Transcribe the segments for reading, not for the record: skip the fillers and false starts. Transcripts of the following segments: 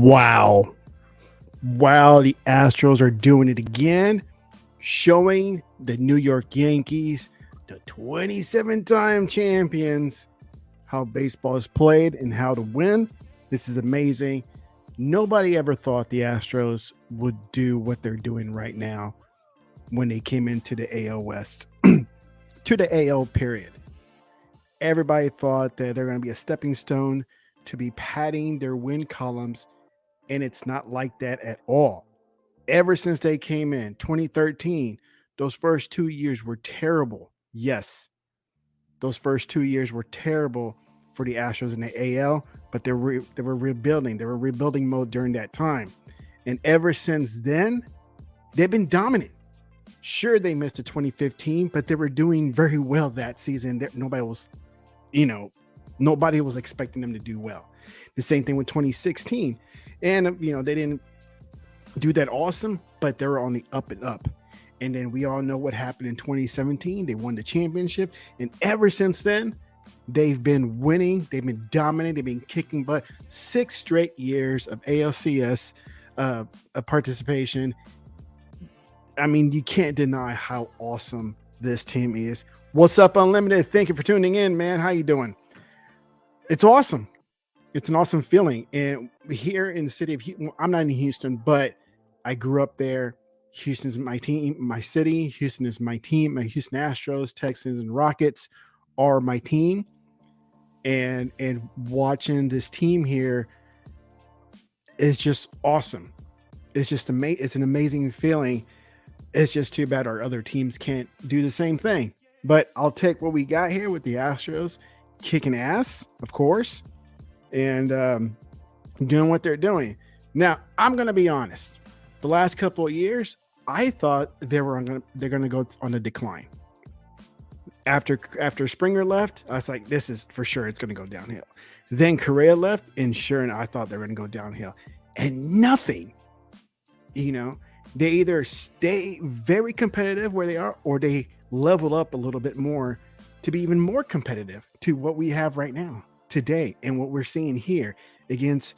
Wow. Wow, the Astros are doing it again, showing the New York Yankees, the 27-time champions, how baseball is played and how to win. This is amazing. Nobody ever thought the Astros would do what they're doing right now when they came into the AL West, to the AL period. Everybody thought that they're going to be a stepping stone to be padding their win columns, and it's not like that at all. Ever since they came in 2013, those first 2 years were terrible. Yes, those first 2 years were terrible for the Astros in the AL, but they were rebuilding. They were rebuilding mode during that time. And ever since then, they've been dominant. Sure, they missed the 2015, but they were doing very well that season. Nobody was expecting them to do well. The same thing with 2016. And, they didn't do that awesome, but they were on the up and up. And then we all know what happened in 2017. They won the championship. And ever since then, they've been winning. They've been dominant. They've been kicking butt. 6 straight years of ALCS participation. I mean, you can't deny how awesome this team is. What's up, Unlimited? Thank you for tuning in, man. How you doing? It's awesome. It's an awesome feeling. And here in the city of Houston, I'm not in Houston, but I grew up there. Houston's my team, my city. Houston is my team. My Houston Astros, Texans, and Rockets are my team. And watching this team here is just awesome. It's just it's an amazing feeling. It's just too bad our other teams can't do the same thing. But I'll take what we got here with the Astros kicking ass, of course, and doing what they're doing. Now, I'm going to be honest. The last couple of years, I thought they're going to go on a decline. After Springer left, I was like, this is for sure, it's going to go downhill. Then Correa left, and sure enough, I thought they were going to go downhill. And nothing, they either stay very competitive where they are, or they level up a little bit more to be even more competitive to what we have right now, today, and what we're seeing here against.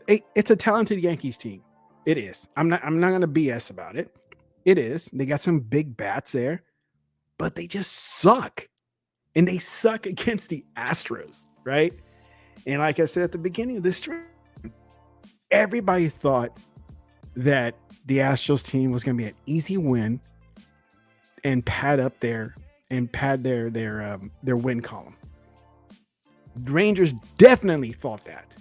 It's a talented Yankees team. It is. I'm not going to BS about it. It is. They got some big bats there, but they just suck. And they suck against the Astros, right? And like I said at the beginning of this stream, everybody thought that the Astros team was going to be an easy win and pad their win column. The Rangers definitely thought that.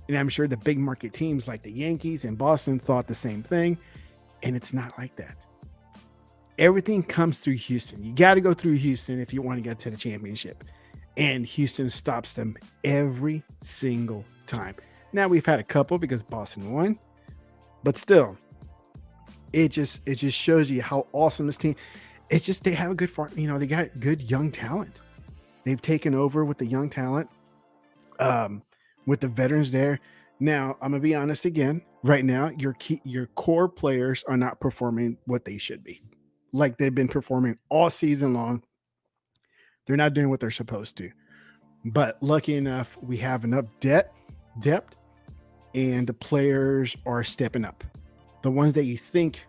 And I'm sure the big market teams like the Yankees and Boston thought the same thing. And it's not like that. Everything comes through Houston. You got to go through Houston if you want to get to the championship. And Houston stops them every single time. Now, we've had a couple because Boston won. But still, it just shows you how awesome this team. It's just they have a good they got good young talent. They've taken over with the young talent. With the veterans there. Now, I'm going to be honest again. Right now, your core players are not performing what they should be. Like they've been performing all season long. They're not doing what they're supposed to. But lucky enough, we have enough depth, and the players are stepping up. The ones that you think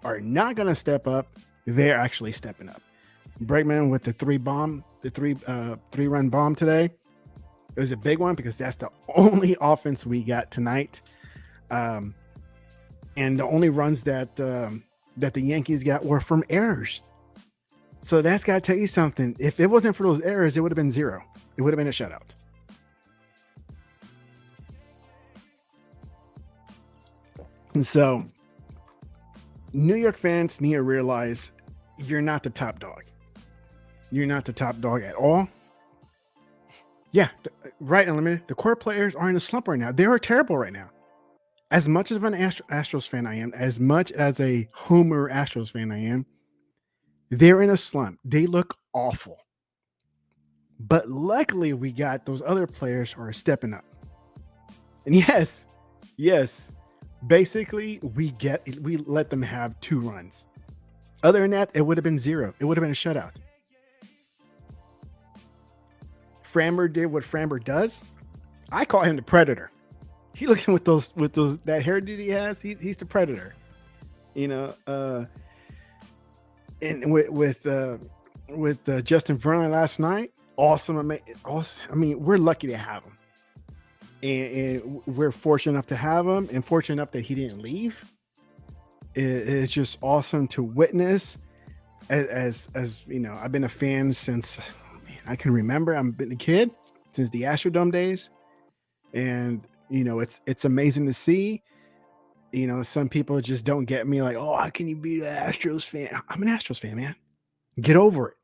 are not going to step up, they're actually stepping up. Bregman with the three-run bomb today. It was a big one because that's the only offense we got tonight. And the only runs that the Yankees got were from errors. So that's got to tell you something. If it wasn't for those errors, it would have been 0. It would have been a shutout. And so New York fans need to realize you're not the top dog. You're not the top dog at all. Yeah, right, Unlimited. The core players are in a slump right now. They are terrible right now. As much as an Astros fan I am, as much as a Homer Astros fan I am, they're in a slump. They look awful. But luckily, we got those other players who are stepping up. And yes, basically, we let them have 2 runs. Other than that, it would have been 0. It would have been a shutout. Framber did what Framber does. I call him the Predator. He looking with those that hairdo he has. He's the predator. You know, and with Justin Verlander last night, awesome. Awesome. I mean, we're lucky to have him, and we're fortunate enough to have him, and fortunate enough that he didn't leave. It's just awesome to witness. As you know, I've been a fan since I can remember. I've been a kid since the Astrodome days, and you know, it's amazing to see. You know, some people just don't get me, like, oh, how can you be an Astros fan? I'm an Astros fan, man. Get over it.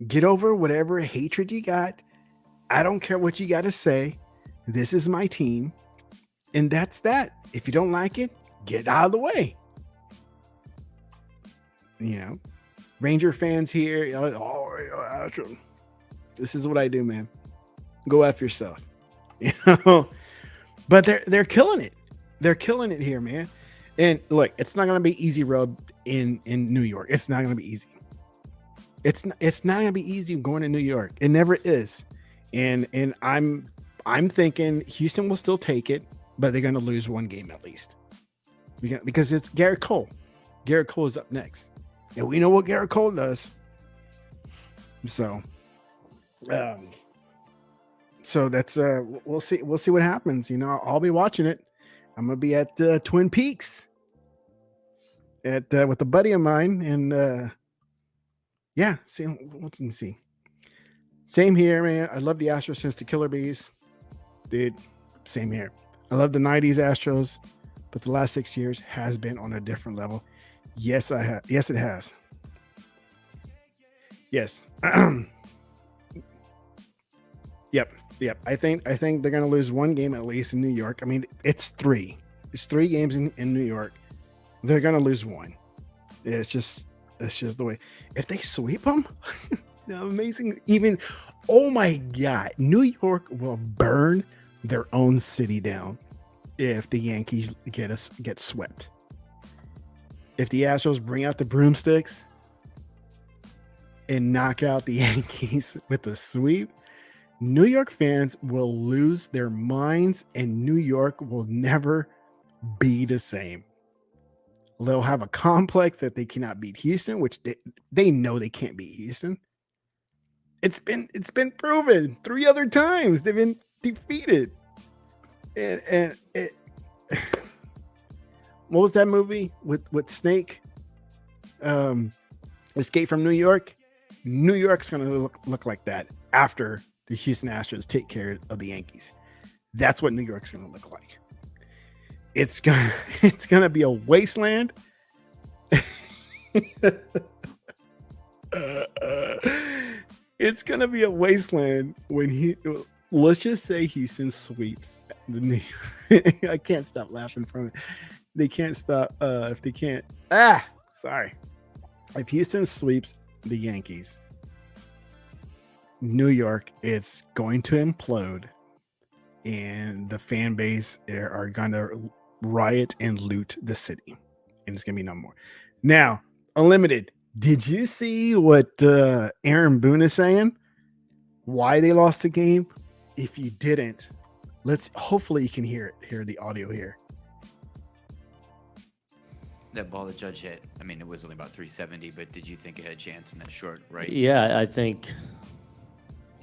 Get over whatever hatred you got. I don't care what you got to say. This is my team. And that's that. If you don't like it, get out of the way. You know, Ranger fans here, you know, oh, Astros. This is what I do, man. Go F yourself. You know, but they're killing it. They're killing it here, man. And look, it's not going to be easy road in New York. It's not going to be easy. It's not going to be easy going to New York. It never is. And I'm thinking Houston will still take it, but they're going to lose one game at least. Because it's Garrett Cole. Garrett Cole is up next. And we know what Garrett Cole does. So that's we'll see what happens. You know, I'll be watching it. I'm gonna be at Twin Peaks with a buddy of mine, and yeah, let me see. Same here, man. I love the Astros since the Killer Bees, dude. Same here. I love the '90s Astros, but the last 6 years has been on a different level. Yes, I have. Yes, it has. Yes. Yep. I think they're gonna lose one game at least in New York. I mean, it's 3. It's 3 games in New York. They're gonna lose one. It's just the way. If they sweep them, amazing. Even, oh my God, New York will burn their own city down if the Yankees get swept. If the Astros bring out the broomsticks and knock out the Yankees with a sweep, New York fans will lose their minds, and New York will never be the same. They'll have a complex that they cannot beat Houston, which they know they can't beat Houston. It's been proven 3 other times they've been defeated. And it, what was that movie with Snake? Escape from New York. New York's going to look like that after the Houston Astros take care of the Yankees. That's what New York's going to look like. It's gonna be a wasteland. It's gonna be a wasteland when let's just say Houston sweeps the New I can't stop laughing from it. They can't stop if they can't. Sorry. If Houston sweeps the Yankees, New York, it's going to implode, and the fan base are gonna riot and loot the city, and it's gonna be no more. Now, Unlimited, did you see what Aaron Boone is saying? Why they lost the game? If you didn't, hopefully you can hear the audio here. That ball the Judge hit, I mean, it was only about 370, but did you think it had a chance in that short, right? Yeah, I think,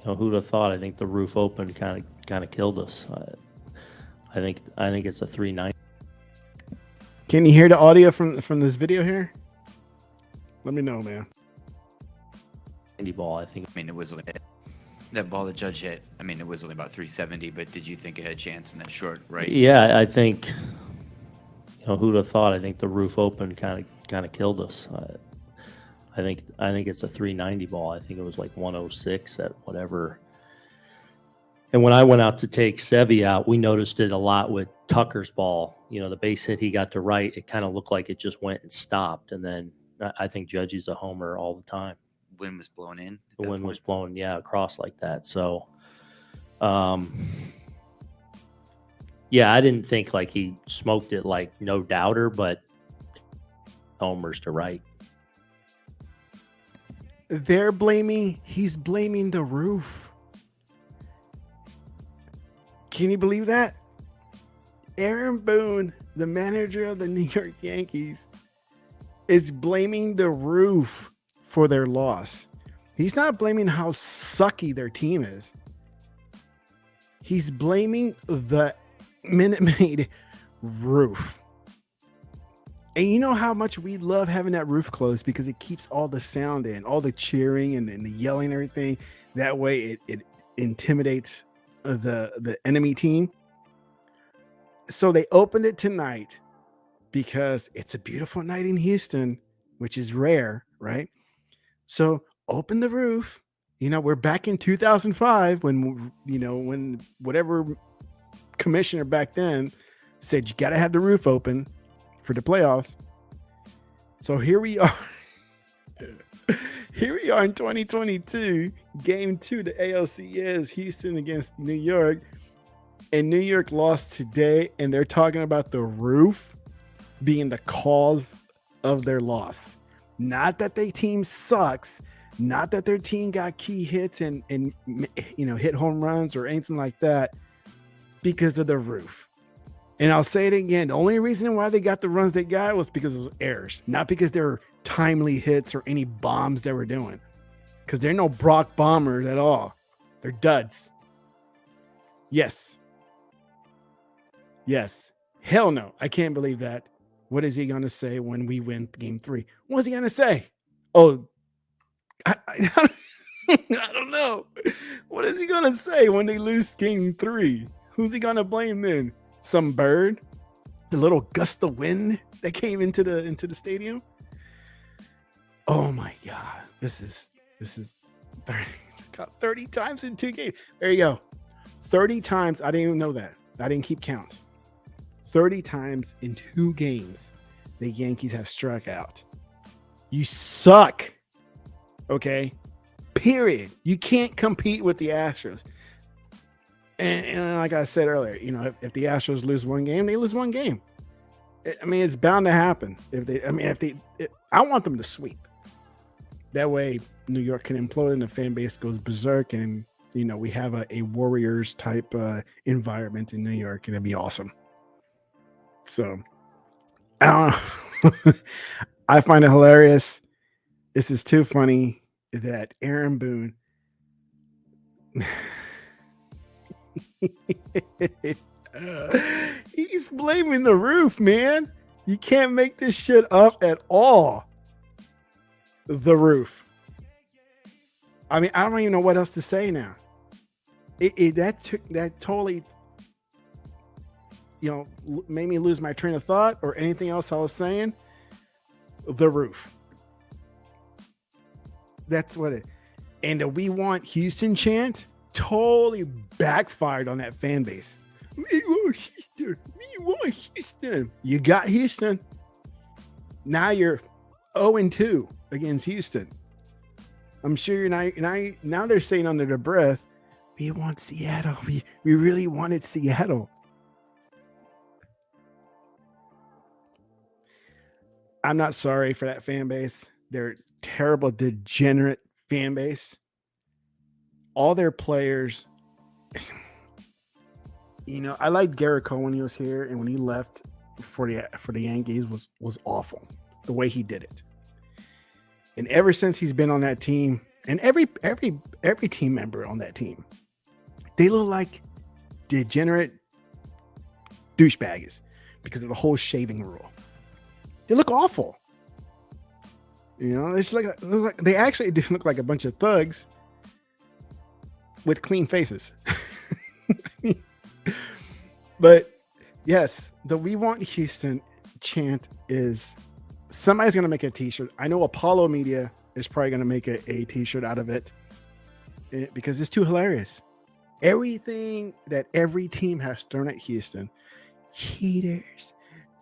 who'd have thought? I think the roof open kind of killed us. I think it's a 390. Can you hear the audio from this video here? Let me know, man. Ball, I think. I mean, it was that ball the Judge hit, I mean, it was only about 370, but did you think it had a chance in that short, right? Yeah, I think, who'd have thought? I think the roof open kind of killed us. I think it's a 390 ball. I think it was like 106 at whatever. And when I went out to take Sevy out, we noticed it a lot with Tucker's ball. The base hit he got to right, it kind of looked like it just went and stopped. And then I think Judge's a homer all the time. Wind was blown in. The wind was blowing, across like that. So, yeah, I didn't think like he smoked it like no doubter, but homers to right. He's blaming the roof. Can you believe that? Aaron Boone, the manager of the New York Yankees, is blaming the roof for their loss. He's not blaming how sucky their team is. He's blaming the Minute Maid roof. And you know how much we love having that roof closed because it keeps all the sound in, all the cheering and the yelling and everything. That way it intimidates the enemy team. So they opened it tonight because it's a beautiful night in Houston, which is rare, right? So open the roof. We're back in 2005 when whatever commissioner back then said you got to have the roof open for the playoffs. So here we are. Here we are in 2022. Game 2, the ALCS, Houston against New York. And New York lost today, and they're talking about the roof being the cause of their loss. Not that their team sucks, not that their team got key hits and hit home runs or anything like that, because of the roof. And I'll say it again, the only reason why they got the runs they got was because of errors, not because they were timely hits or any bombs they were doing. Because they're no Brock bombers at all. They're duds. Yes. Hell no. I can't believe that. What is he going to say when we win game 3? What's he going to say? Oh, I don't know. What is he going to say when they lose game 3? Who's he going to blame then? Some bird? The little gust of wind that came into the stadium? Oh my God. This is 30 times in 2 games. There you go. 30 times. I didn't even know that. I didn't keep count. 30 times in 2 games, the Yankees have struck out. You suck. Okay? Period. You can't compete with the Astros. And like I said earlier, if the Astros lose one game, they lose one game. I mean, it's bound to happen. I want them to sweep. That way, New York can implode and the fan base goes berserk, and we have a Warriors type environment in New York, and it'd be awesome. So, I don't know. I find it hilarious. This is too funny that Aaron Boone. He's blaming the roof, man. You can't make this shit up at all. The roof. I mean, I don't even know what else to say now. That totally, made me lose my train of thought or anything else I was saying. The roof. That's what it. And the "We Want Houston" chant totally backfired on that fan base. We want Houston. We want Houston. You got Houston. Now you're 0-2 against Houston. I'm sure you're not. Now they're saying under their breath, "We want Seattle. We really wanted Seattle." I'm not sorry for that fan base. They're terrible, degenerate fan base. All their players, I liked Garrett Cole when he was here, and when he left for the Yankees was awful. The way he did it. And ever since he's been on that team, and every team member on that team, they look like degenerate douchebags because of the whole shaving rule. They look awful. It's they actually do look like a bunch of thugs with clean faces. But yes, the "We Want Houston" chant is, somebody's going to make a t-shirt. I know Apollo Media is probably going to make a t-shirt out of it because it's too hilarious. Everything that every team has thrown at Houston, cheaters,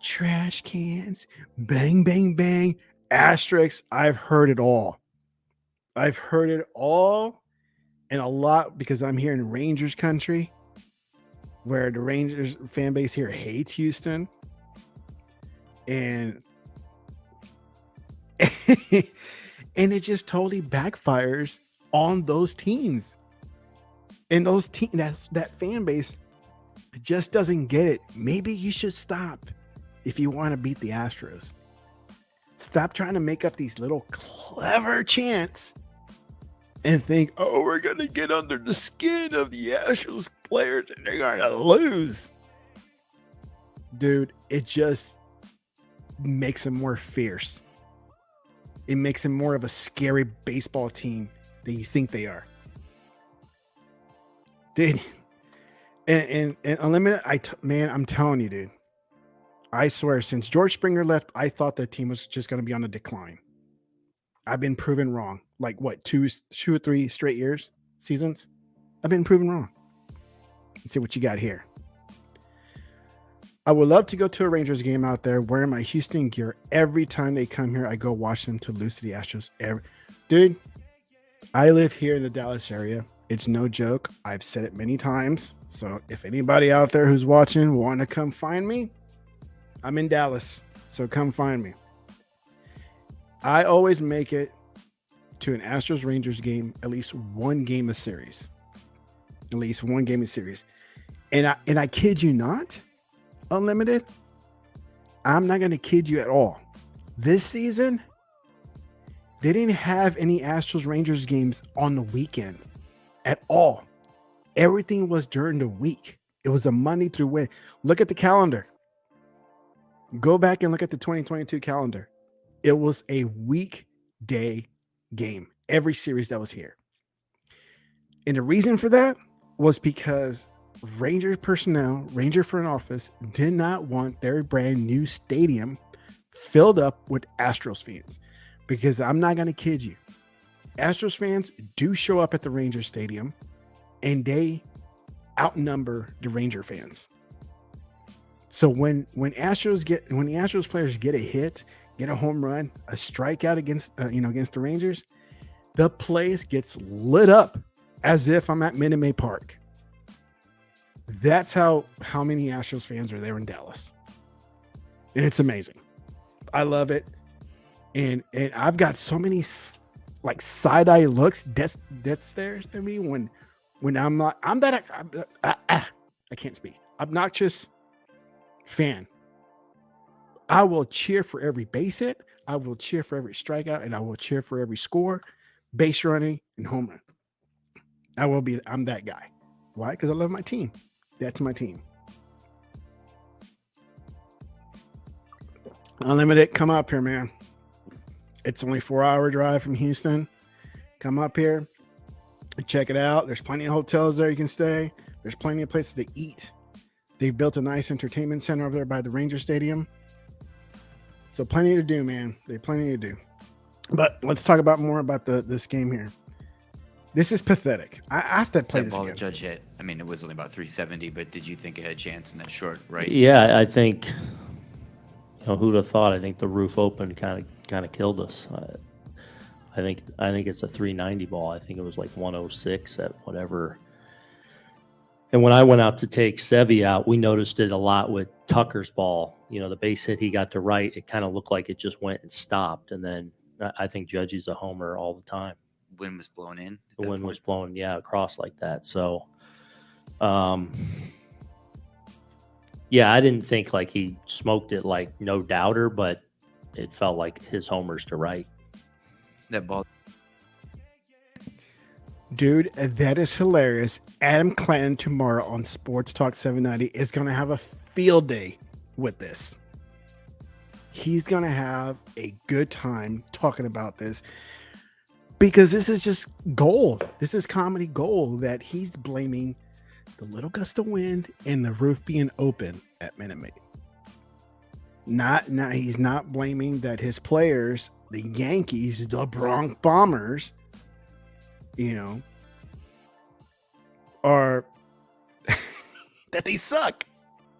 trash cans, bang, bang, bang, asterisks. I've heard it all. And a lot because I'm here in Rangers country, where the Rangers fan base here hates Houston. And and it just totally backfires on those teams. And those that fan base just doesn't get it. Maybe you should stop if you want to beat the Astros. Stop trying to make up these little clever chants and think, oh, we're going to get under the skin of the Astros players and they're going to lose. Dude, it just makes them more fierce. It makes them more of a scary baseball team than you think they are. Dude, and Unlimited, I'm telling you, dude. I swear, since George Springer left, I thought the team was just going to be on a decline. I've been proven wrong. Like what, two or three straight seasons? I've been proven wrong. Let's see what you got here. I would love to go to a Rangers game out there wearing my Houston gear. Every time they come here, I go watch them to lose to the Astros. Dude, I live here in the Dallas area. It's no joke. I've said it many times. So if anybody out there who's watching want to come find me, I'm in Dallas. So come find me. I always make it to an Astros Rangers game, at least one game a series. At least one game a series. And I kid you not, Unlimited, I'm not going to kid you at all. This season, they didn't have any Astros Rangers games on the weekend at all. Everything was during the week. It was a Monday through Wednesday. Look at the calendar. Go back and look at the 2022 calendar. It was a weekday game, every series that was here. And the reason for that was because Ranger personnel, Ranger front office did not want their brand new stadium filled up with Astros fans. Because I'm not going to kid you. Astros fans do show up at the Ranger stadium and they outnumber the Ranger fans. So when the Astros players get a hit, get a home run, a strikeout against the Rangers, the place gets lit up as if I'm at Minute Maid Park. That's how many Astros fans are there in Dallas. And it's amazing. I love it. And I've got so many like side-eye looks that's there to me when I'm not, I can't speak. Obnoxious fan. I will cheer for every base hit. I will cheer for every strikeout, and I will cheer for every score, base running, and home run. I'm that guy. Why? Because I love my team. That's my team. Unlimited, come up here, man. It's only a 4-hour drive from Houston. Come up here. Check it out. There's plenty of hotels there you can stay. There's plenty of places to eat. They built a nice entertainment center over there by the Ranger Stadium. So plenty to do, man. They plenty to do. But let's talk more about this game here. This is pathetic. I have to play That this ball game. the judge hit. I mean, it was only about 370, but did you think it had a chance in that short, right? Yeah, I think, who'd have thought? I think the roof open kind of killed us. I think it's a 390 ball. I think it was like 106 at whatever. And when I went out to take Sevy out, we noticed it a lot with Tucker's ball. The base hit he got to right, it kind of looked like it just went and stopped. And then I think Judgy's a homer all the time. Wind was blown in. The wind was blowing, across like that. So, I didn't think like he smoked it like no doubter, but it felt like his homers to right. That ball. Dude, that is hilarious. Adam Clanton tomorrow on Sports Talk 790 is going to have a field day with this. He's going to have a good time talking about this because this is just gold. This is comedy gold that he's blaming the little gust of wind and the roof being open at Minute Maid. He's not blaming that his players, the Yankees, the Bronx Bombers, are that they suck.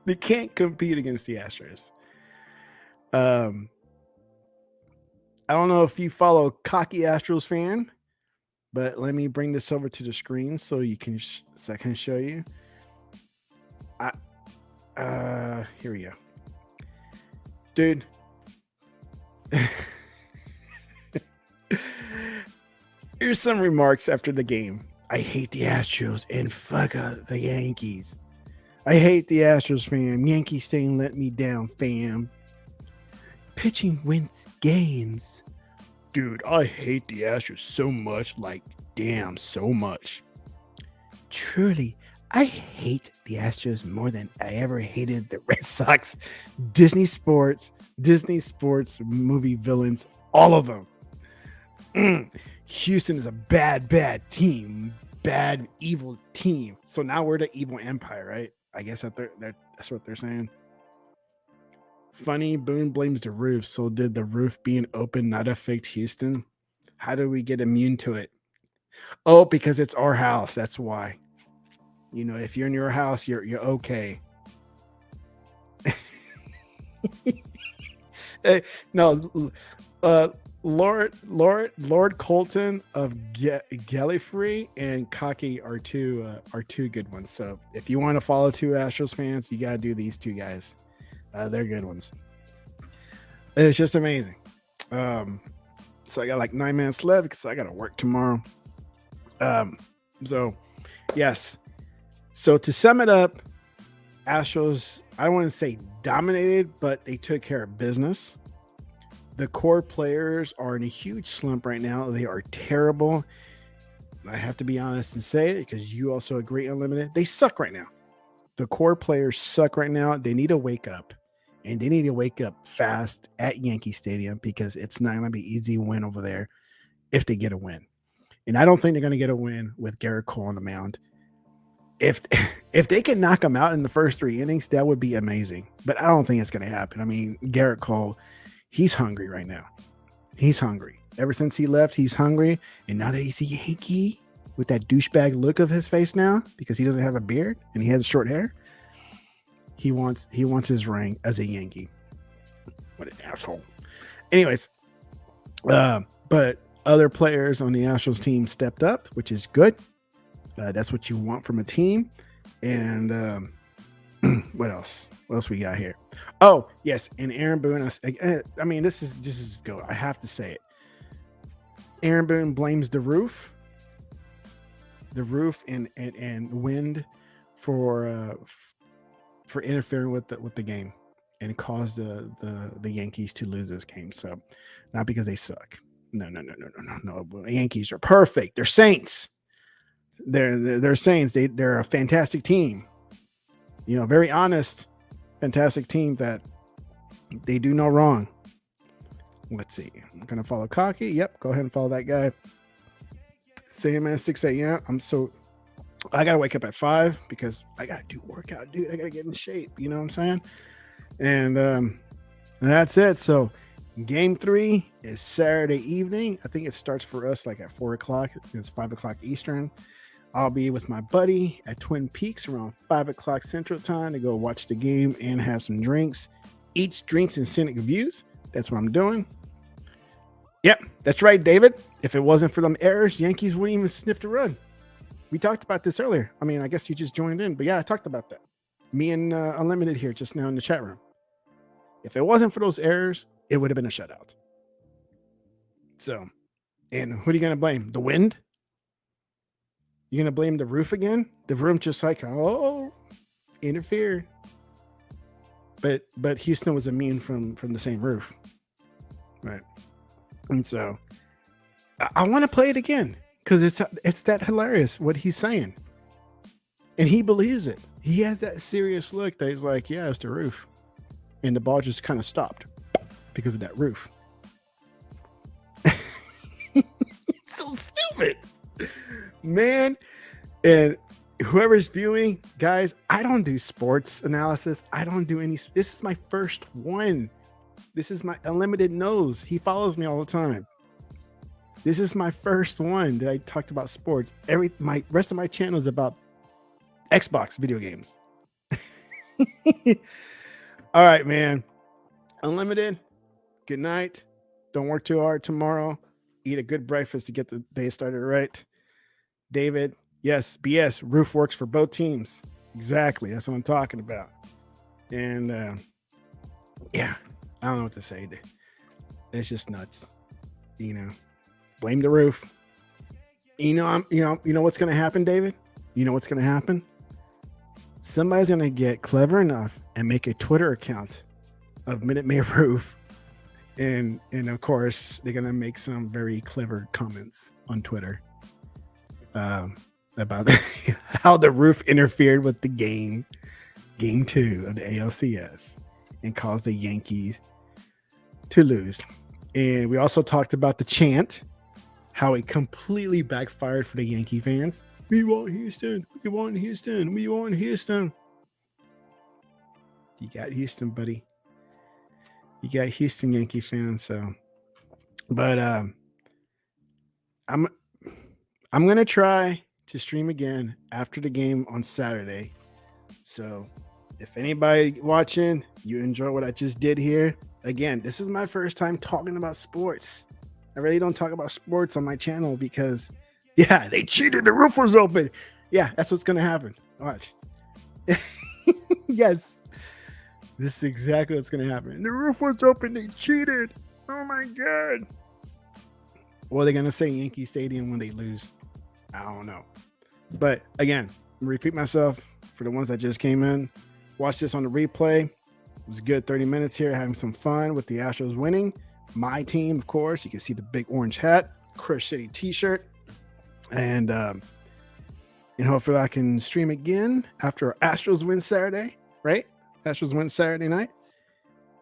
They can't compete against the Astros. I don't know if you follow Cocky Astros fan, but let me bring this over to the screen so you can I can show you. Here we go, dude. Here's some remarks after the game. I hate the Astros and fuck the Yankees. I hate the Astros, fam. Yankees staying let me down, fam. Pitching wins games. Dude, I hate the Astros so much. Like, damn, so much. Truly, I hate the Astros more than I ever hated the Red Sox. Disney Sports movie villains, all of them. Houston is a bad team. Bad, evil team. So now we're the evil empire, right? I guess that's what they're saying. Funny, Boone blames the roof. So did the roof being open not affect Houston? How do we get immune to it? Oh, because it's our house. That's why. You know, if you're in your house, you're okay. No, Lord Colton of Gallifrey and Cocky are two good ones. So if you want to follow two Astros fans, you gotta do these two guys. They're good ones. It's just amazing. So I got like 9 minutes left because I gotta work tomorrow. So yes. So to sum it up, Astros, I don't want to say dominated, but they took care of business. The core players are in a huge slump right now. They are terrible. I have to be honest and say it because you also agree, Unlimited. They suck right now. The core players suck right now. They need to wake up, and they need to wake up fast at Yankee Stadium because it's not going to be easy win over there if they get a win. And I don't think they're going to get a win with Garrett Cole on the mound. If they can knock him out in the first 3 innings, that would be amazing. But I don't think it's going to happen. I mean, Garrett Cole, he's hungry right now. He's hungry. Ever since he left, he's hungry. And now that he's a Yankee with that douchebag look of his face now, because he doesn't have a beard and he has short hair, he wants his ring as a Yankee. What an asshole. Anyways, but other players on the Astros team stepped up, which is good. That's what you want from a team. And what else? What else we got here? Oh, yes. And Aaron Boone. I mean, this is just go. I have to say it. Aaron Boone blames the roof and wind for interfering with the game and caused the Yankees to lose this game. So not because they suck. No. The Yankees are perfect. They're saints. They're saints. They're a fantastic team. You know, very honest, fantastic team that they do no wrong. Let's see. I'm gonna follow Cocky. Yep, go ahead and follow that guy. Same at 6 a.m. I gotta wake up at 5 because I gotta do workout, dude. I gotta get in shape. You know what I'm saying? And that's it. So game 3 is Saturday evening. I think it starts for us like at 4 o'clock. It's 5 o'clock Eastern. I'll be with my buddy at Twin Peaks around 5 o'clock Central Time to go watch the game and have some drinks. Eat drinks and scenic views. That's what I'm doing. Yep, that's right, David. If it wasn't for them errors, Yankees wouldn't even sniff the run. We talked about this earlier. I mean, I guess you just joined in, but yeah, I talked about that. Me and Unlimited here just now in the chat room. If it wasn't for those errors, it would have been a shutout. So, and who are you going to blame? The wind? You're going to blame the roof again? The room just like, oh, interfered. But Houston was immune from the same roof. Right. And so I want to play it again because it's that hilarious what he's saying. And he believes it. He has that serious look that he's like, yeah, it's the roof. And the ball just kind of stopped because of that roof. It's so stupid. Man, and whoever's viewing, guys, I don't do sports analysis. I don't do any. This is my first one. This is my Unlimited knows. He follows me all the time. This is my first one that I talked about sports. My rest of my channel is about Xbox video games. All right, man. Unlimited. Good night. Don't work too hard tomorrow. Eat a good breakfast to get the day started right. David, yes, BS. Roof works for both teams. Exactly. That's what I'm talking about. And yeah, I don't know what to say. It's just nuts. You know, blame the roof. You know what's going to happen, David? You know what's going to happen? somebody's going to get clever enough and make a Twitter account of Minute Maid Roof. And of course, they're going to make some very clever comments on Twitter about how the roof interfered with the game 2 of the ALCS and caused the Yankees to lose. And we also talked about the chant, how it completely backfired for the Yankee fans. We want Houston. We want Houston. We want Houston. You got Houston, buddy. You got Houston Yankee fans. So, but I'm gonna try to stream again after the game on Saturday. So, if anybody watching, you enjoy what I just did here. Again, this is my first time talking about sports. I really don't talk about sports on my channel because, yeah, they cheated. The roof was open. Yeah, that's what's gonna happen. Watch. Yes, this is exactly what's gonna happen. The roof was open. They cheated. Oh my god. What are they gonna say Yankee Stadium when they lose? I don't know. But again, repeat myself for the ones that just came in. Watch this on the replay. It was a good 30 minutes here, having some fun with the Astros winning. My team, of course. You can see the big orange hat, Crush City t-shirt. And hopefully I can stream again after Astros win Saturday, right? Astros win Saturday night.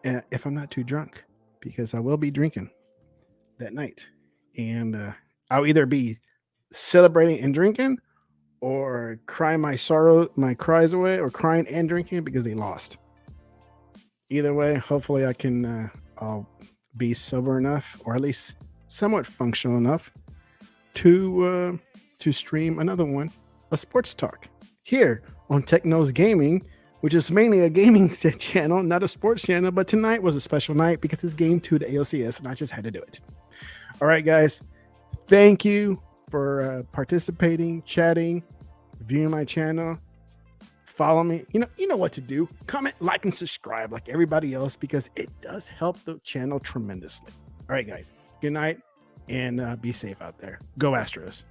If I'm not too drunk, because I will be drinking that night. And I'll either be celebrating and drinking or crying my cries away, or crying and drinking because they lost. Either way, hopefully I can I'll be sober enough, or at least somewhat functional enough to stream another one, a sports talk, here on Techno's Gaming, which is mainly a gaming channel, not a sports channel. But tonight was a special night because it's game 2 of the ALCS, and I just had to do it. All right, guys. Thank you for participating, chatting, viewing my channel. Follow me. You know what to do. Comment, like, and subscribe like everybody else, because it does help the channel tremendously. All right, guys. Good night, and be safe out there. Go Astros.